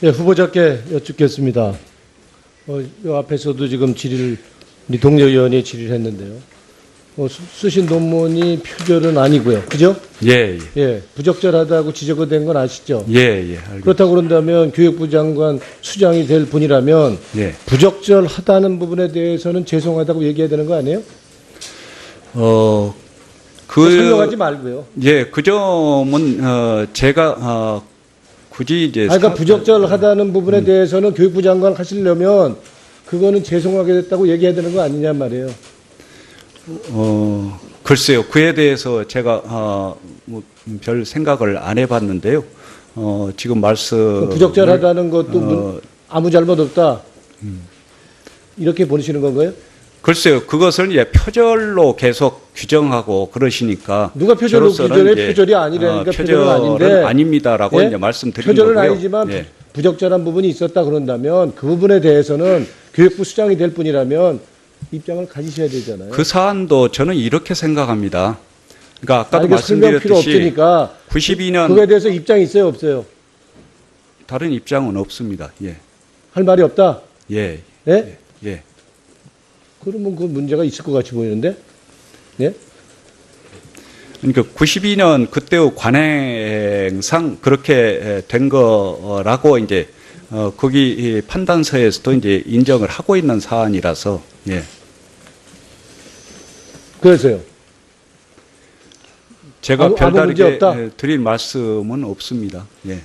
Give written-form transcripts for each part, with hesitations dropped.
예, 후보자께 여쭙겠습니다. 이 앞에서도 지금 우리 동료 의원이 질의를 했는데요. 쓰신 논문이 표절은 아니고요. 그죠? 예, 예. 예, 부적절하다고 지적이 된 건 아시죠? 예, 예. 알겠습니다. 그렇다고 그런다면 교육부 장관 수장이 될 분이라면 예. 부적절하다는 부분에 대해서는 죄송하다고 얘기해야 되는 거 아니에요? 설명하지 말고요. 예, 그 점은 제가 굳이 이제 그러니까 부적절하다는 부분에 대해서는 교육부 장관 하시려면 그거는 죄송하게 됐다고 얘기해야 되는 거 아니냐 말이에요. 글쎄요. 그에 대해서 제가 별 생각을 안 해봤는데요. 지금 말씀 부적절하다는 것도 아무 잘못 없다. 이렇게 보시는 건가요? 글쎄요. 그것을 이제 표절로 계속 규정하고 그러시니까 누가 표절로 저로서는 규정해? 이제, 표절이 아니라니까 표절은 아닌데 표절은 아닙니다라고 예? 이제 말씀드린 표절은 거고요. 아니지만 예. 부적절한 부분이 있었다 그런다면 그 부분에 대해서는 교육부 수장이 될 뿐이라면 입장을 가지셔야 되잖아요. 그 사안도 저는 이렇게 생각합니다. 그러니까 아까도 이거 설명 필요 말씀드렸듯이 없으니까 92년 그거에 대해서 입장이 있어요, 없어요? 다른 입장은 없습니다. 예, 할 말이 없다. 예, 예? 예. 그러면 그 문제가 있을 것 같이 보이는데, 예? 그러니까 92년 그때의 관행상 그렇게 된 거라고 이제 거기 판단서에서도 이제 인정을 하고 있는 사안이라서 예. 그래서요. 제가 아무 문제 별다르게 없다? 드릴 말씀은 없습니다. 예.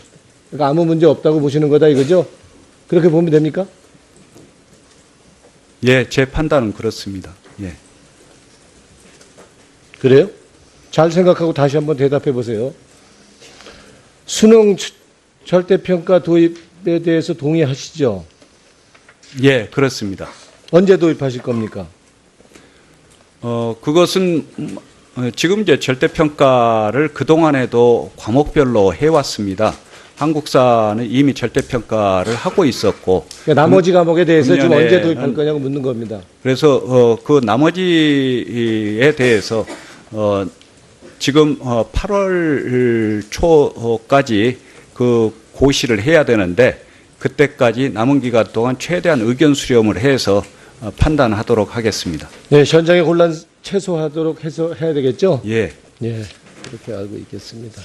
그러니까 아무 문제 없다고 보시는 거다 이거죠? 그렇게 보면 됩니까? 예, 제 판단은 그렇습니다. 예. 그래요? 잘 생각하고 다시 한번 대답해 보세요. 수능 절대평가 도입에 대해서 동의하시죠? 예, 그렇습니다. 언제 도입하실 겁니까? 그것은 지금 이제 절대평가를 그동안에도 과목별로 해왔습니다. 한국사는 이미 절대평가를 하고 있었고. 그러니까 나머지 과목에 대해서 지금 금년에 언제 도입할 거냐고 묻는 겁니다. 그래서 그 나머지에 대해서 지금 8월 초까지 그 고시를 해야 되는데 그때까지 남은 기간 동안 최대한 의견 수렴을 해서 판단하도록 하겠습니다. 네, 현장의 혼란 최소화하도록 해서 해야 되겠죠? 예. 예, 그렇게 알고 있겠습니다.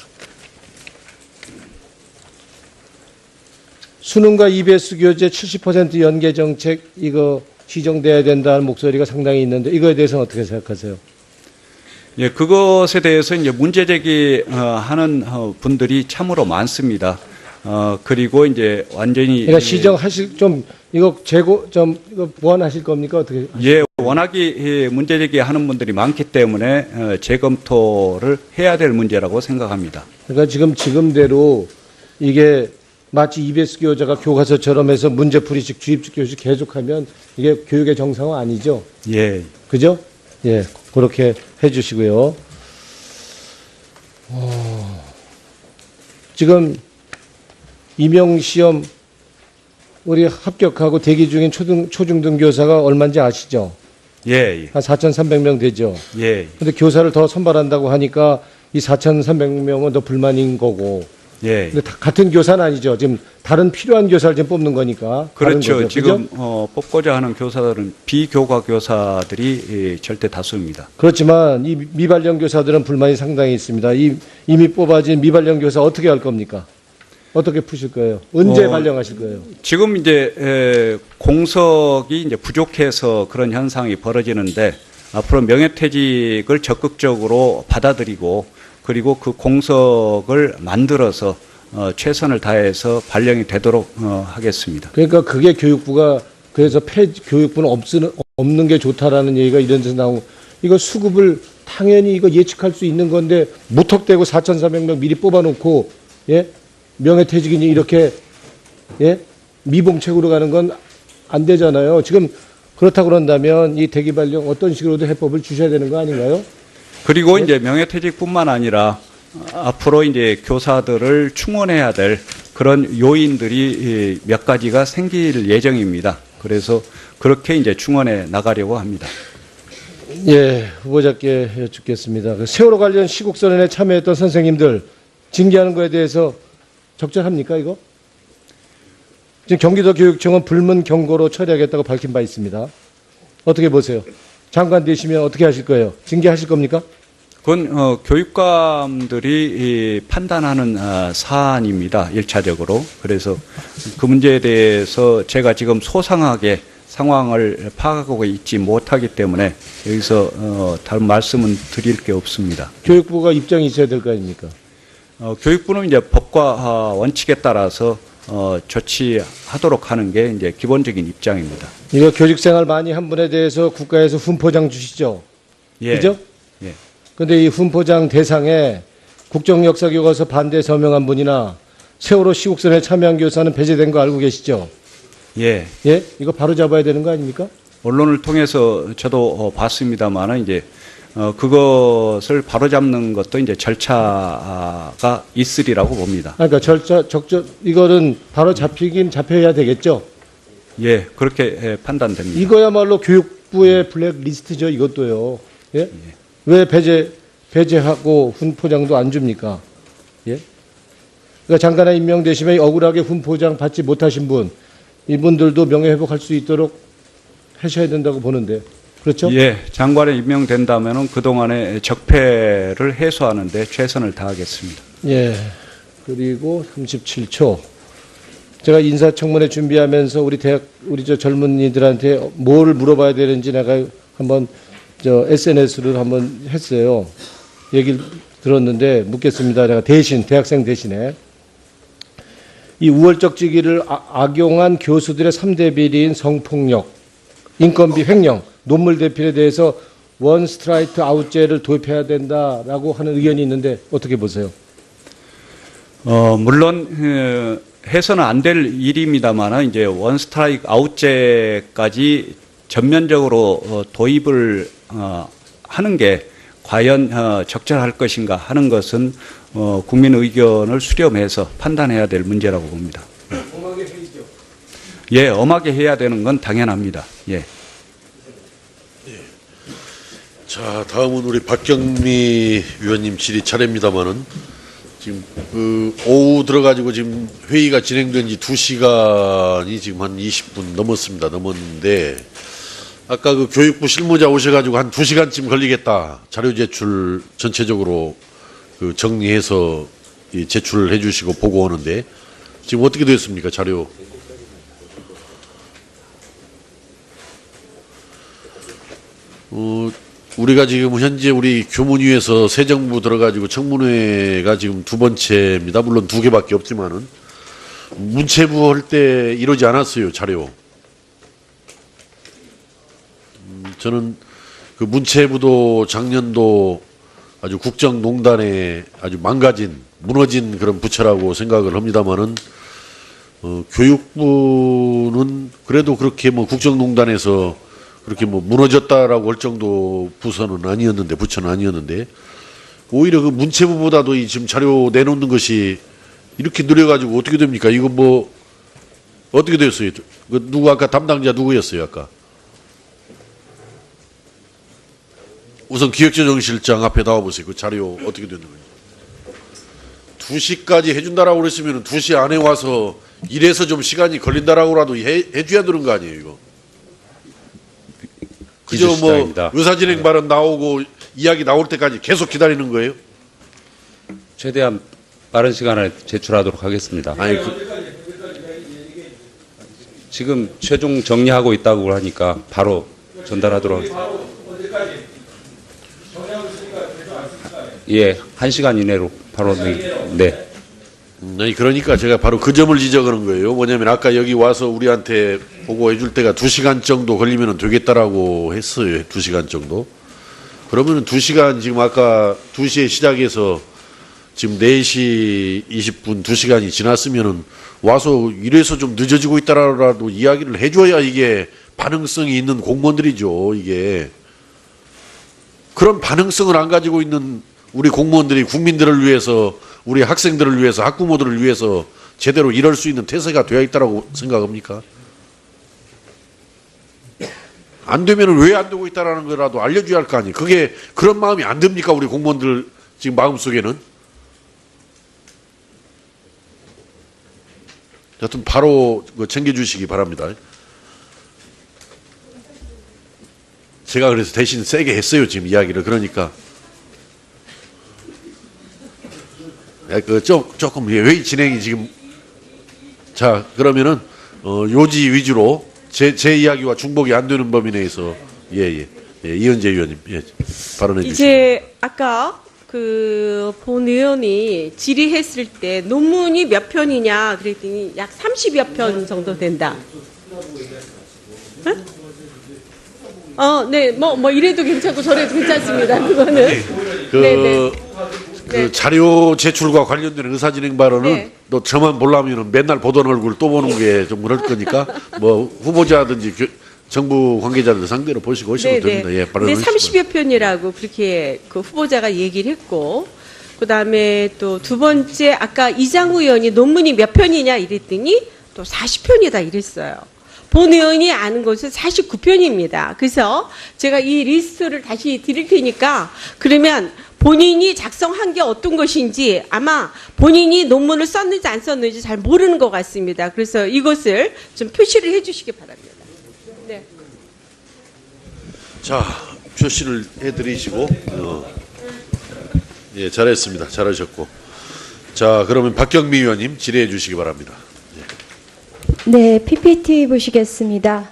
수능과 EBS 교재 70% 연계 정책 이거 시정돼야 된다는 목소리가 상당히 있는데 이거에 대해서는 어떻게 생각하세요? 예, 그것에 대해서 이제 문제 제기하는 분들이 참으로 많습니다. 그리고 이제 완전히 그러니까 시정하실 이거 이거 보완하실 겁니까 어떻게? 예, 워낙에 문제 제기하는 분들이 많기 때문에 재검토를 해야 될 문제라고 생각합니다. 그러니까 지금대로 이게 마치 EBS 교재가 교과서처럼 해서 문제풀이식 주입식 교실 계속하면 이게 교육의 정상은 아니죠? 예. 그죠? 예, 그렇게 해주시고요. 지금 임용시험 우리 합격하고 대기 중인 초중등 교사가 얼마인지 아시죠? 예. 한 4,300명 되죠? 예. 근데 교사를 더 선발한다고 하니까 이 4,300명은 더 불만인 거고. 예. 근데 같은 교사는 아니죠. 지금 다른 필요한 교사를 지금 뽑는 거니까. 그렇죠. 거죠. 지금 뽑고자 하는 교사들은 비교과 교사들이 절대 다수입니다. 그렇지만 이 미발령 교사들은 불만이 상당히 있습니다. 이미 뽑아진 미발령 교사 어떻게 할 겁니까? 어떻게 푸실 거예요? 언제 발령하실 거예요? 지금 이제 공석이 이제 부족해서 그런 현상이 벌어지는데 앞으로 명예퇴직을 적극적으로 받아들이고 그리고 그 공석을 만들어서 최선을 다해서 발령이 되도록 하겠습니다. 그러니까 그게 교육부가 그래서 교육부는 없는 게 좋다라는 얘기가 이런 데서 나오고 이거 수급을 당연히 이거 예측할 수 있는 건데 무턱대고 4,400명 미리 뽑아놓고 예 명예퇴직이니 이렇게 예 미봉책으로 가는 건 안 되잖아요. 지금 그렇다고 그런다면 이 대기 발령 어떤 식으로도 해법을 주셔야 되는 거 아닌가요? 그리고 이제 명예퇴직뿐만 아니라 앞으로 이제 교사들을 충원해야 될 그런 요인들이 몇 가지가 생길 예정입니다. 그래서 그렇게 이제 충원해 나가려고 합니다. 예, 후보자께 여쭙겠습니다. 그 세월호 관련 시국선언에 참여했던 선생님들 징계하는 거에 대해서 적절합니까, 이거? 지금 경기도교육청은 불문 경고로 처리하겠다고 밝힌 바 있습니다. 어떻게 보세요? 장관 되시면 어떻게 하실 거예요? 징계하실 겁니까? 그건 교육감들이 판단하는 사안입니다. 1차적으로. 그래서 그 문제에 대해서 제가 지금 소상하게 상황을 파악하고 있지 못하기 때문에 여기서 다른 말씀은 드릴 게 없습니다. 교육부가 입장이 있어야 될 거 아닙니까? 교육부는 이제 법과 원칙에 따라서 조치하도록 하는 게 이제 기본적인 입장입니다. 이거 교직생활 많이 한 분에 대해서 국가에서 훈포장 주시죠? 예. 그죠? 예. 근데 이 훈포장 대상에 국정역사교과서 반대 서명한 분이나 세월호 시국선에 참여한 교사는 배제된 거 알고 계시죠? 예. 예? 이거 바로 잡아야 되는 거 아닙니까? 언론을 통해서 저도 봤습니다만은 이제 그것을 바로잡는 것도 이제 절차가 있으리라고 봅니다. 그러니까 이거는 바로 잡히긴 잡혀야 되겠죠? 예, 그렇게 판단됩니다. 이거야말로 교육부의 블랙리스트죠, 이것도요. 예? 왜 배제하고 훈포장도 안 줍니까? 예? 그러니까 장관에 임명되시면 억울하게 훈포장 받지 못하신 분, 이분들도 명예회복할 수 있도록 하셔야 된다고 보는데. 그렇죠? 예, 장관에 임명된다면은 그동안의 적폐를 해소하는 데 최선을 다하겠습니다. 예. 그리고 37초. 제가 인사청문회 준비하면서 우리 저 젊은이들한테 뭘 물어봐야 되는지 내가 한번 SNS를 한번 했어요. 얘기를 들었는데 묻겠습니다. 내가 대학생 대신에. 이 우월적 직위를 악용한 교수들의 3대 비리인 성폭력, 인건비 횡령, 논문 대필에 대해서 원 스트라이크 아웃제를 도입해야 된다라고 하는 의견이 있는데 어떻게 보세요? 물론 해서는 안 될 일입니다만 이제 원 스트라이크 아웃제까지 전면적으로 도입을 하는 게 과연 적절할 것인가 하는 것은 국민 의견을 수렴해서 판단해야 될 문제라고 봅니다. 엄하게 해야죠. 예, 엄하게 해야 되는 건 당연합니다. 예. 자, 다음은 우리 박경미 위원님 질의 차례입니다만은 지금 오후 들어가지고 지금 회의가 진행된 지 2시간이 지금 한 20분 넘었는데 아까 그 교육부 실무자 오셔가지고 한 2시간쯤 걸리겠다. 자료 제출 전체적으로 그 정리해서 제출을 해주시고 보고 오는데 지금 어떻게 됐습니까? 자료. 우리가 지금 현재 우리 교문위에서 새 정부 들어가지고 청문회가 지금 2번째입니다. 물론 2개밖에 없지만은 문체부 할 때 이러지 않았어요. 자료. 저는 그 문체부도 작년도 아주 국정농단에 아주 무너진 그런 부처라고 생각을 합니다만은 교육부는 그래도 그렇게 뭐 국정농단에서 그렇게 뭐 무너졌다라고 할 정도 부처는 아니었는데 오히려 그 문체부보다도 이 지금 자료 내놓는 것이 이렇게 느려가지고 어떻게 됩니까? 이거 뭐 어떻게 됐어요? 그 누구 아까 담당자 누구였어요? 아까 우선 기획재정실장 앞에 나와보세요. 그 자료 어떻게 되는 거예요? 2시까지 해준다라고 그랬으면 2시 안에 와서 이래서 좀 시간이 걸린다라고라도 해줘야 되는 거 아니에요, 이거? 그저 뭐 의사진행 발언 나오고 이야기 나올 때까지 계속 기다리는 거예요? 최대한 빠른 시간에 제출하도록 하겠습니다. 아니, 지금 최종 정리하고 있다고 하니까 바로 전달하도록 하겠습니다. 예, 1시간 이내로 바로 네. 아니 그러니까 제가 바로 그 점을 지적하는 거예요. 뭐냐면 아까 여기 와서 우리한테 보고해 줄 때가 2시간 정도 걸리면 되겠다라고 했어요. 2시간 정도. 그러면은 2시간 지금 아까 2시에 시작해서 지금 4시 20분 2시간이 지났으면은 와서 이래서 좀 늦어지고 있다라도 이야기를 해줘야 이게 반응성이 있는 공무원들이죠. 이게. 그런 반응성을 안 가지고 있는 우리 공무원들이 국민들을 위해서 우리 학생들을 위해서 학부모들을 위해서 제대로 일할 수 있는 태세가 되어 있다고 생각합니까? 안 되면 왜 안 되고 있다라는 거라도 알려줘야 할 거 아니에요. 그게 그런 마음이 안 듭니까? 우리 공무원들 지금 마음속에는. 여튼 바로 챙겨주시기 바랍니다. 제가 그래서 대신 세게 했어요, 지금 이야기를. 그러니까. 조금 회의 진행이 지금. 자, 그러면은, 요지 위주로 제 이야기와 중복이 안 되는 범위 내에서, 이은재 의원님, 발언해 주시죠. 이제 아까 본 의원이 질의했을 때 논문이 몇 편이냐 그랬더니 약 30여 편 정도 된다. 응? 네, 뭐 이래도 괜찮고 저래도 괜찮습니다. 그거는. 네네. 네. 자료 제출과 관련된 의사진행 발언은 네. 또 저만 보려면 맨날 보던 얼굴 또 보는 게 좀 그럴 거니까 뭐 후보자든지 정부 관계자들 상대로 보시고 오시면 됩니다. 예, 근데 30여 편이라고 그렇게 그 후보자가 얘기를 했고, 그 다음에 또 두 번째 아까 이장우 의원이 논문이 몇 편이냐 이랬더니 또 40편이다 이랬어요. 본 의원이 아는 것은 49편입니다. 그래서 제가 이 리스트를 다시 드릴 테니까 그러면 본인이 작성한 게 어떤 것인지 아마 본인이 논문을 썼는지 안 썼는지 잘 모르는 것 같습니다. 그래서 이것을 좀 표시를 해 주시기 바랍니다. 네. 자, 표시를 해드리시고, 예, 잘했습니다. 잘하셨고. 자, 그러면 박경미 의원님 질의해 주시기 바랍니다. 네, PPT 보시겠습니다.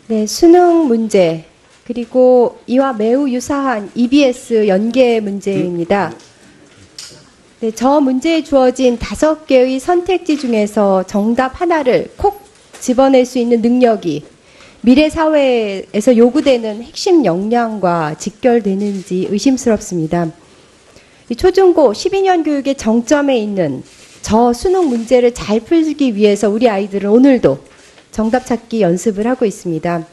네, 수능 문제, 그리고 이와 매우 유사한 EBS 연계 문제입니다. 네, 저 문제에 주어진 5개의 선택지 중에서 정답 하나를 콕 집어낼 수 있는 능력이 미래 사회에서 요구되는 핵심 역량과 직결되는지 의심스럽습니다. 이 초중고 12년 교육의 정점에 있는 저 수능 문제를 잘 풀기 위해서 우리 아이들은 오늘도 정답 찾기 연습을 하고 있습니다.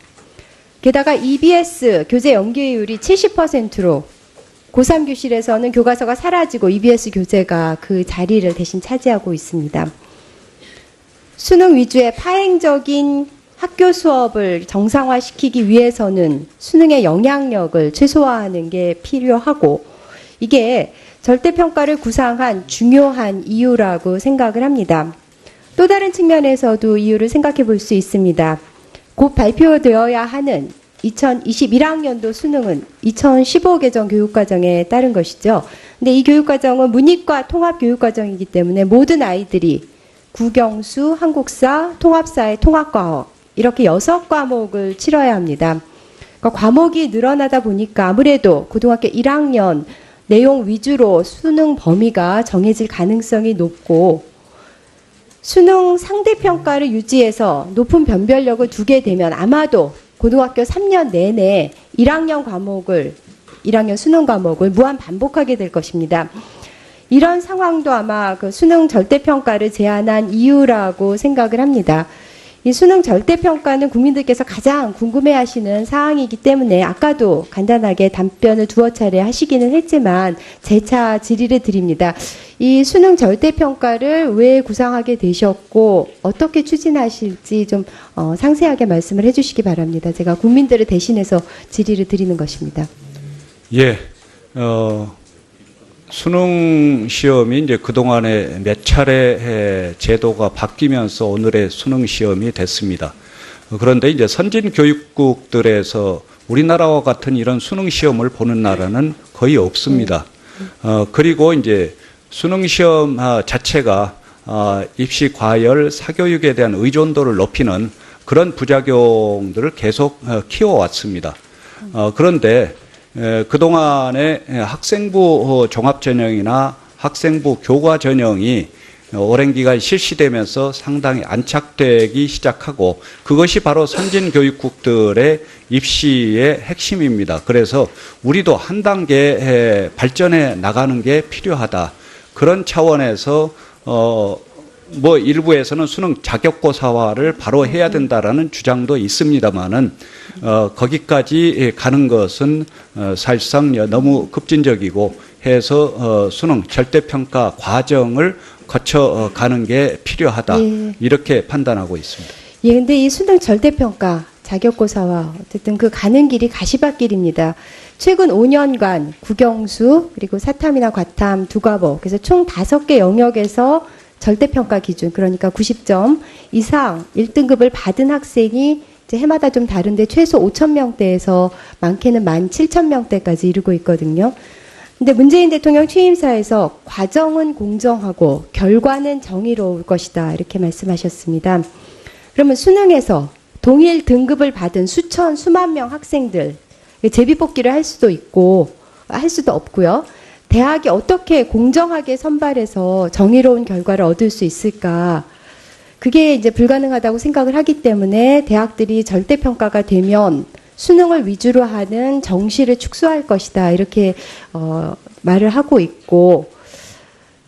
게다가 EBS 교재 연계율이 70%로 고3 교실에서는 교과서가 사라지고 EBS 교재가 그 자리를 대신 차지하고 있습니다. 수능 위주의 파행적인 학교 수업을 정상화시키기 위해서는 수능의 영향력을 최소화하는 게 필요하고, 이게 절대평가를 구상한 중요한 이유라고 생각을 합니다. 또 다른 측면에서도 이유를 생각해 볼 수 있습니다. 곧 발표되어야 하는 2021학년도 수능은 2015 개정 교육과정에 따른 것이죠. 근데 이 교육과정은 문이과 통합교육과정이기 때문에 모든 아이들이 국영수, 한국사, 통합사회, 통합과학 이렇게 6과목을 치러야 합니다. 그러니까 과목이 늘어나다 보니까 아무래도 고등학교 1학년 내용 위주로 수능 범위가 정해질 가능성이 높고, 수능 상대평가를 유지해서 높은 변별력을 두게 되면 아마도 고등학교 3년 내내 1학년 수능 과목을 무한 반복하게 될 것입니다. 이런 상황도 아마 그 수능 절대평가를 제안한 이유라고 생각을 합니다. 이 수능 절대평가는 국민들께서 가장 궁금해하시는 사항이기 때문에 아까도 간단하게 답변을 두어 차례 하시기는 했지만 재차 질의를 드립니다. 이 수능 절대평가를 왜 구상하게 되셨고 어떻게 추진하실지 좀 상세하게 말씀을 해주시기 바랍니다. 제가 국민들을 대신해서 질의를 드리는 것입니다. 예, 수능 시험이 이제 그동안에 몇 차례 제도가 바뀌면서 오늘의 수능 시험이 됐습니다. 그런데 이제 선진 교육국들에서 우리나라와 같은 이런 수능 시험을 보는 나라는 거의 없습니다. 그리고 이제 수능 시험 자체가 입시 과열, 사교육에 대한 의존도를 높이는 그런 부작용들을 계속 키워왔습니다. 그런데 그동안에 학생부 종합전형이나 학생부 교과전형이 오랜 기간 실시되면서 상당히 안착되기 시작하고, 그것이 바로 선진교육국들의 입시의 핵심입니다. 그래서 우리도 한 단계 발전해 나가는 게 필요하다. 그런 차원에서 뭐 일부에서는 수능 자격고사화를 바로 해야 된다라는 주장도 있습니다만은 거기까지 가는 것은 사실상 너무 급진적이고 해서 수능 절대평가 과정을 거쳐 가는 게 필요하다. 예. 이렇게 판단하고 있습니다. 예, 근데 이 수능 절대평가 자격고사와 어쨌든 그 가는 길이 가시밭길입니다. 최근 5년간 국영수 그리고 사탐이나 과탐 2과목, 그래서 총 5개 영역에서 절대평가 기준, 그러니까 90점 이상 1등급을 받은 학생이 이제 해마다 좀 다른데 최소 5,000명대에서 많게는 17,000명대까지 이르고 있거든요. 근데 문재인 대통령 취임사에서 과정은 공정하고 결과는 정의로울 것이다 이렇게 말씀하셨습니다. 그러면 수능에서 동일 등급을 받은 수천, 수만 명 학생들 제비뽑기를 할 수도 있고 할 수도 없고요. 대학이 어떻게 공정하게 선발해서 정의로운 결과를 얻을 수 있을까? 그게 이제 불가능하다고 생각을 하기 때문에 대학들이 절대평가가 되면 수능을 위주로 하는 정시를 축소할 것이다. 이렇게 말을 하고 있고,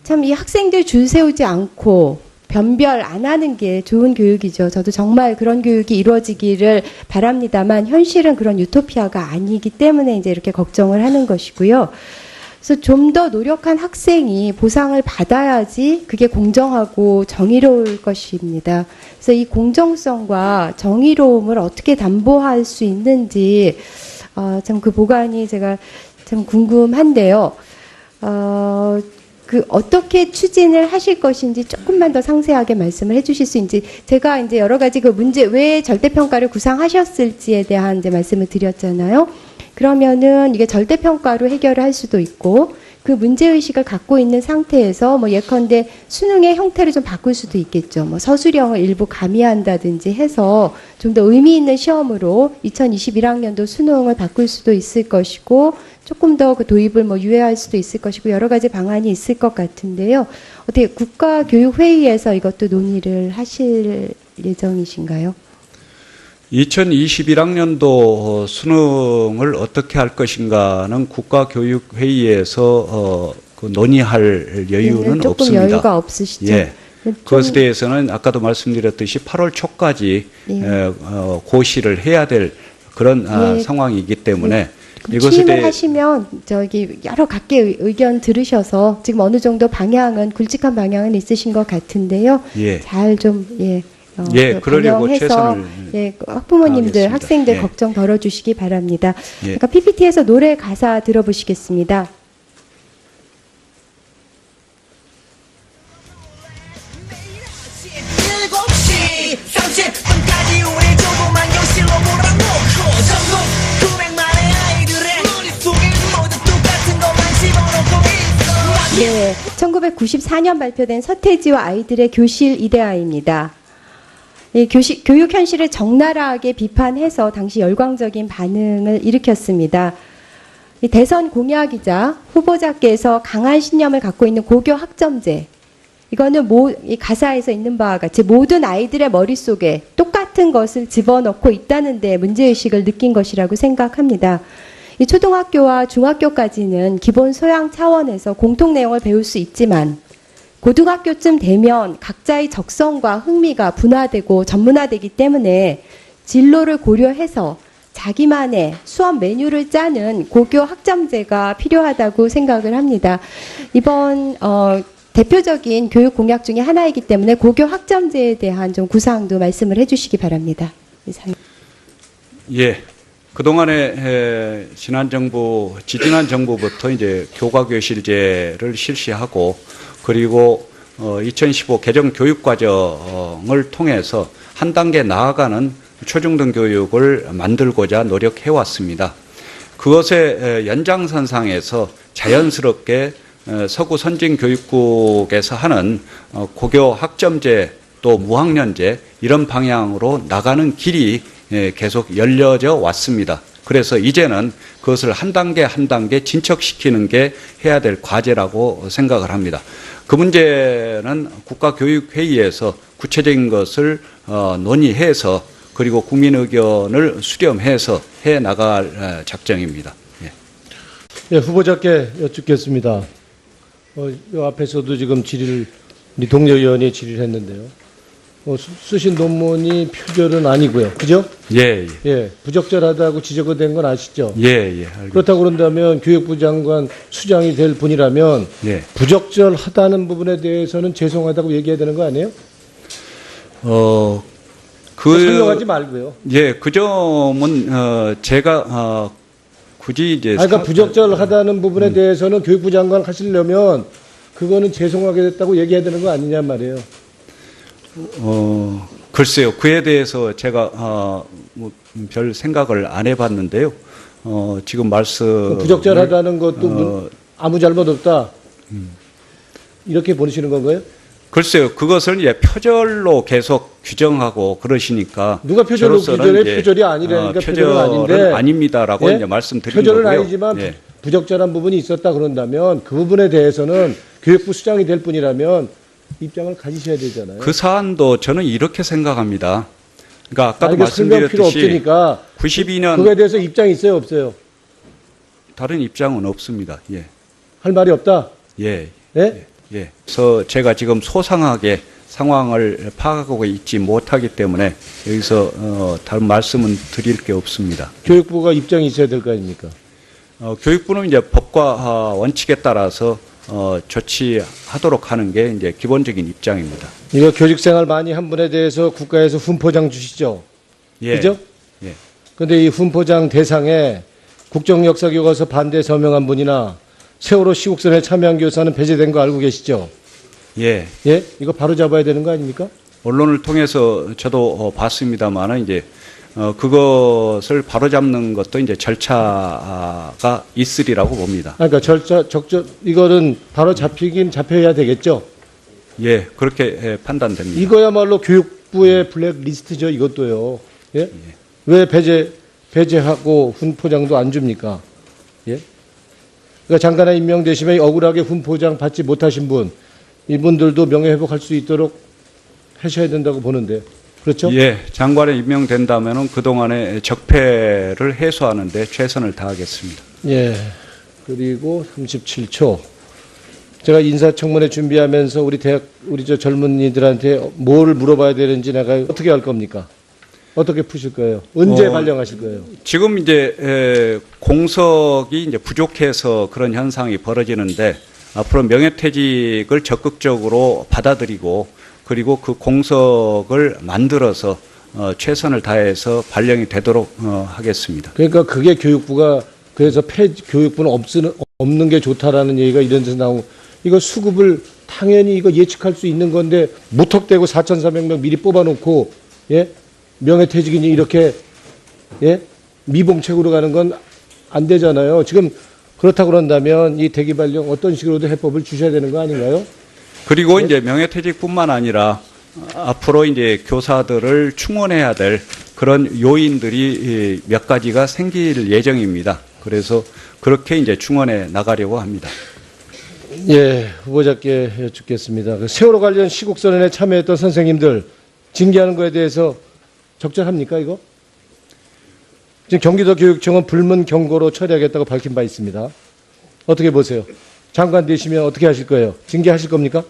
참 이 학생들 줄 세우지 않고 변별 안 하는 게 좋은 교육이죠. 저도 정말 그런 교육이 이루어지기를 바랍니다만 현실은 그런 유토피아가 아니기 때문에 이제 이렇게 걱정을 하는 것이고요. 그래서 좀 더 노력한 학생이 보상을 받아야지 그게 공정하고 정의로울 것입니다. 그래서 이 공정성과 정의로움을 어떻게 담보할 수 있는지 참 그 보관이 제가 참 궁금한데요. 그 어떻게 추진을 하실 것인지 조금만 더 상세하게 말씀을 해주실 수 있는지, 제가 이제 여러 가지 그 문제 왜 절대평가를 구상하셨을지에 대한 이제 말씀을 드렸잖아요. 그러면은 이게 절대평가로 해결을 할 수도 있고, 그 문제의식을 갖고 있는 상태에서 뭐 예컨대 수능의 형태를 좀 바꿀 수도 있겠죠. 뭐 서술형을 일부 가미한다든지 해서 좀 더 의미 있는 시험으로 2021학년도 수능을 바꿀 수도 있을 것이고, 조금 더 그 도입을 뭐 유예할 수도 있을 것이고, 여러 가지 방안이 있을 것 같은데요. 어떻게 국가교육회의에서 이것도 논의를 하실 예정이신가요? 2021학년도 수능을 어떻게 할 것인가는 국가교육회의에서 그 논의할 여유는 조금 없습니다. 여유가 없으시죠? 예. 그것에 대해서는 아까도 말씀드렸듯이 8월 초까지 고시를 해야 될 그런 상황이기 때문에 이것에 취임을 대해 하시면 저기 여러 각계 의견 들으셔서 지금 어느 정도 방향은 굵직한 방향은 있으신 것 같은데요. 잘 좀 그러려고 반영해서 최선을 학부모님들, 다하겠습니다. 학생들 예. 걱정 덜어주시기 바랍니다. 예. 그러니까 PPT에서 노래 가사 들어보시겠습니다. 네, 1994년 발표된 서태지와 아이들의 교실 이데아입니다. 교육 현실을 적나라하게 비판해서 당시 열광적인 반응을 일으켰습니다. 대선 공약이자 후보자께서 강한 신념을 갖고 있는 고교 학점제, 이거는 이 가사에서 있는 바와 같이 모든 아이들의 머릿속에 똑같은 것을 집어넣고 있다는 데 문제의식을 느낀 것이라고 생각합니다. 이 초등학교와 중학교까지는 기본 소양 차원에서 공통 내용을 배울 수 있지만 고등학교쯤 되면 각자의 적성과 흥미가 분화되고 전문화되기 때문에 진로를 고려해서 자기만의 수업 메뉴를 짜는 고교 학점제가 필요하다고 생각을 합니다. 이번 대표적인 교육 공약 중에 하나이기 때문에 고교 학점제에 대한 좀 구상도 말씀을 해주시기 바랍니다. 예. 그동안에 지난 정부부터 이제 교과교실제를 실시하고, 그리고 2015 개정 교육과정을 통해서 한 단계 나아가는 초중등 교육을 만들고자 노력해 왔습니다. 그것의 연장선상에서 자연스럽게 서구 선진교육국에서 하는 고교 학점제 또 무학년제 이런 방향으로 나가는 길이 계속 열려져 왔습니다. 그래서 이제는 그것을 한 단계 한 단계 진척시키는 게 해야 될 과제라고 생각을 합니다. 그 문제는 국가교육회의에서 구체적인 것을 논의해서 그리고 국민 의견을 수렴해서 해 나갈 작정입니다. 예, 후보자께 여쭙겠습니다. 이 앞에서도 지금 우리 동료 의원이 질의를 했는데요. 쓰신 논문이 표절은 아니고요. 그죠? 예. 예, 부적절하다고 지적이 된 건 아시죠? 예. 알겠습니다. 그렇다고 그런다면 교육부 장관 수장이 될 분이라면 예. 부적절하다는 부분에 대해서는 죄송하다고 얘기해야 되는 거 아니에요? 설명하지 말고요. 예, 그 점은 제가 굳이 이제 그러니까 부적절하다는 부분에 대해서는 교육부 장관 하시려면 그거는 죄송하게 됐다고 얘기해야 되는 거 아니냐 말이에요. 글쎄요. 그에 대해서 제가 별 생각을 안 해봤는데요. 지금 말씀 부적절하다는 것도 아무 잘못 없다. 이렇게 보시는 건가요? 글쎄요. 그것을 이제 표절로 계속 규정하고 그러시니까 누가 표절로 저로서는 규정해? 이제, 표절이 아니라니까 표절은 표절은 아닌데. 아닙니다라고 예? 이제 말씀드린 표절은 거고요. 아니지만 예. 부적절한 부분이 있었다 그런다면 그 부분에 대해서는 교육부 수장이 될 뿐이라면 입장을 가지셔야 되잖아요. 그 사안도 저는 이렇게 생각합니다. 그러니까 아까도 이게 설명 필요 말씀드렸듯이 없으니까 92년 그거에 대해서 입장이 있어요, 없어요? 다른 입장은 없습니다. 예. 할 말이 없다. 예. 예? 예. 그래서 제가 지금 소상하게 상황을 파악하고 있지 못하기 때문에 여기서 다른 말씀은 드릴 게 없습니다. 교육부가 입장이 있어야 될 거 아닙니까? 교육부는 이제 법과 원칙에 따라서 조치하도록 하는 게 이제 기본적인 입장입니다. 이거 교직생활 많이 한 분에 대해서 국가에서 훈포장 주시죠? 예. 그죠? 예. 근데 이 훈포장 대상에 국정역사교과서 반대 서명한 분이나 세월호 시국선에 참여한 교사는 배제된 거 알고 계시죠? 예. 예? 이거 바로 잡아야 되는 거 아닙니까? 언론을 통해서 저도 봤습니다만은 이제 그것을 바로잡는 것도 이제 절차가 있으리라고 봅니다. 그러니까 이거는 바로 잡히긴 잡혀야 되겠죠? 예, 그렇게 판단됩니다. 이거야말로 교육부의 블랙리스트죠, 이것도요. 예? 왜 배제하고 훈포장도 안 줍니까? 예? 그러니까 장관에 임명되시면 억울하게 훈포장 받지 못하신 분, 이분들도 명예회복할 수 있도록 하셔야 된다고 보는데, 그렇죠? 예, 장관에 임명된다면은 그동안의 적폐를 해소하는데 최선을 다하겠습니다. 예. 그리고 37초. 제가 인사청문회 준비하면서 우리 젊은이들한테 뭘 물어봐야 되는지 내가 어떻게 할 겁니까? 어떻게 푸실 거예요? 언제 발령하실 거예요? 지금 이제 공석이 이제 부족해서 그런 현상이 벌어지는데 앞으로 명예퇴직을 적극적으로 받아들이고 그리고 그 공석을 만들어서 최선을 다해서 발령이 되도록 하겠습니다. 그러니까 그게 교육부가 그래서 교육부는 없는 게 좋다라는 얘기가 이런 데서 나오고 이거 수급을 당연히 이거 예측할 수 있는 건데 무턱대고 4,400명 미리 뽑아놓고 예? 명예퇴직이니 이렇게 예? 미봉책으로 가는 건 안 되잖아요. 지금 그렇다고 그런다면 이 대기 발령 어떤 식으로도 해법을 주셔야 되는 거 아닌가요? 그리고 이제 명예퇴직뿐만 아니라 앞으로 이제 교사들을 충원해야 될 그런 요인들이 몇 가지가 생길 예정입니다. 그래서 그렇게 이제 충원해 나가려고 합니다. 예, 후보자께 여쭙겠습니다. 그 세월호 관련 시국선언에 참여했던 선생님들 징계하는 거에 대해서 적절합니까, 이거? 지금 경기도교육청은 불문 경고로 처리하겠다고 밝힌 바 있습니다. 어떻게 보세요? 장관 되시면 어떻게 하실 거예요? 징계하실 겁니까?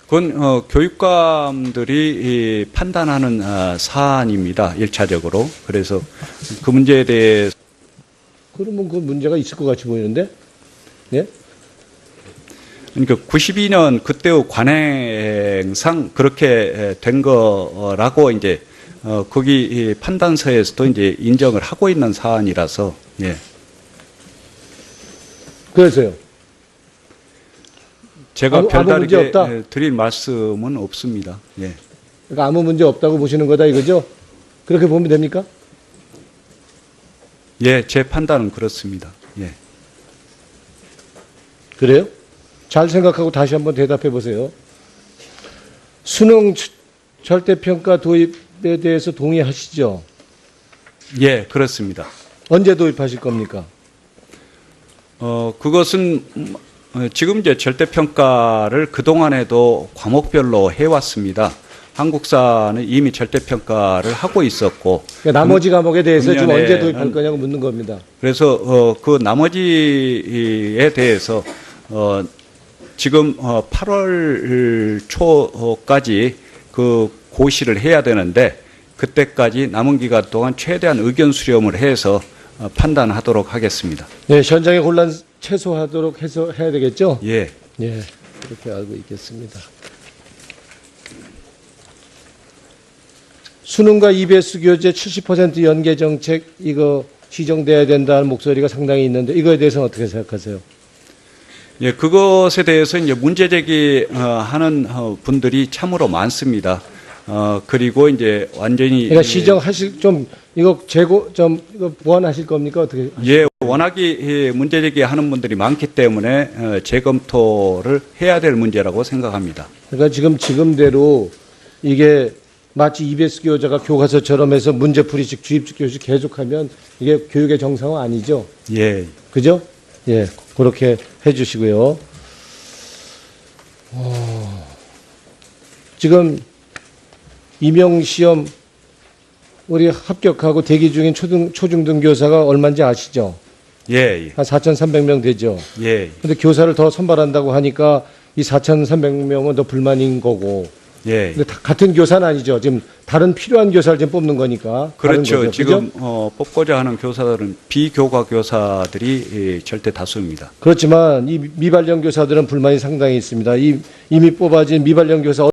그건 교육감들이 판단하는 사안입니다. 1차적으로. 그래서 그 문제에 대해서 그러면 그 문제가 있을 것 같이 보이는데? 예? 그러니까 92년 그때의 관행상 그렇게 된 거라고 이제 거기 판단서에서도 이제 인정을 하고 있는 사안이라서 예. 그래서요. 제가 아무 문제 별다르게 없다? 드릴 말씀은 없습니다. 예. 그러니까 아무 문제 없다고 보시는 거다 이거죠? 그렇게 보면 됩니까? 예, 제 판단은 그렇습니다. 예. 그래요? 잘 생각하고 다시 한번 대답해 보세요. 수능 절대평가 도입에 대해서 동의하시죠? 예, 그렇습니다. 언제 도입하실 겁니까? 그것은 지금 이제 절대평가를 그동안에도 과목별로 해왔습니다. 한국사는 이미 절대평가를 하고 있었고. 그러니까 나머지 과목에 대해서 지금 금년에는 언제 도입할 거냐고 묻는 겁니다. 그래서 그 나머지에 대해서 지금 8월 초까지 그 고시를 해야 되는데 그때까지 남은 기간 동안 최대한 의견 수렴을 해서 판단하도록 하겠습니다. 네, 현장의 혼란 최소화하도록 해서 해야 되겠죠? 예. 예, 그렇게 알고 있겠습니다. 수능과 EBS 교재 70% 연계 정책 이거 시정돼야 된다는 목소리가 상당히 있는데 이거에 대해서는 어떻게 생각하세요? 예, 그것에 대해서 이제 문제 제기하는 분들이 참으로 많습니다. 그리고 이제 완전히 그러니까 시정하실 좀 이거 재고 좀 이거 보완하실 겁니까 어떻게? 예, 워낙에 문제 제기하는 분들이 많기 때문에 재검토를 해야 될 문제라고 생각합니다. 그러니까 지금대로 이게 마치 EBS 교사가 교과서처럼 해서 문제풀이식 주입식 교실 계속하면 이게 교육의 정상화 아니죠? 예. 그죠? 예, 그렇게 해주시고요. 지금 임용시험 우리 합격하고 대기 중인 초중등 교사가 얼마인지 아시죠? 예. 한 4,300명 되죠? 예. 근데 교사를 더 선발한다고 하니까 이 4,300명은 더 불만인 거고. 예. 근데 같은 교사는 아니죠. 지금 다른 필요한 교사를 지금 뽑는 거니까. 다른 그렇죠. 거죠. 지금 그죠? 뽑고자 하는 교사들은 비교과 교사들이 절대 다수입니다. 그렇지만 이 미발령 교사들은 불만이 상당히 있습니다. 이미 뽑아진 미발령 교사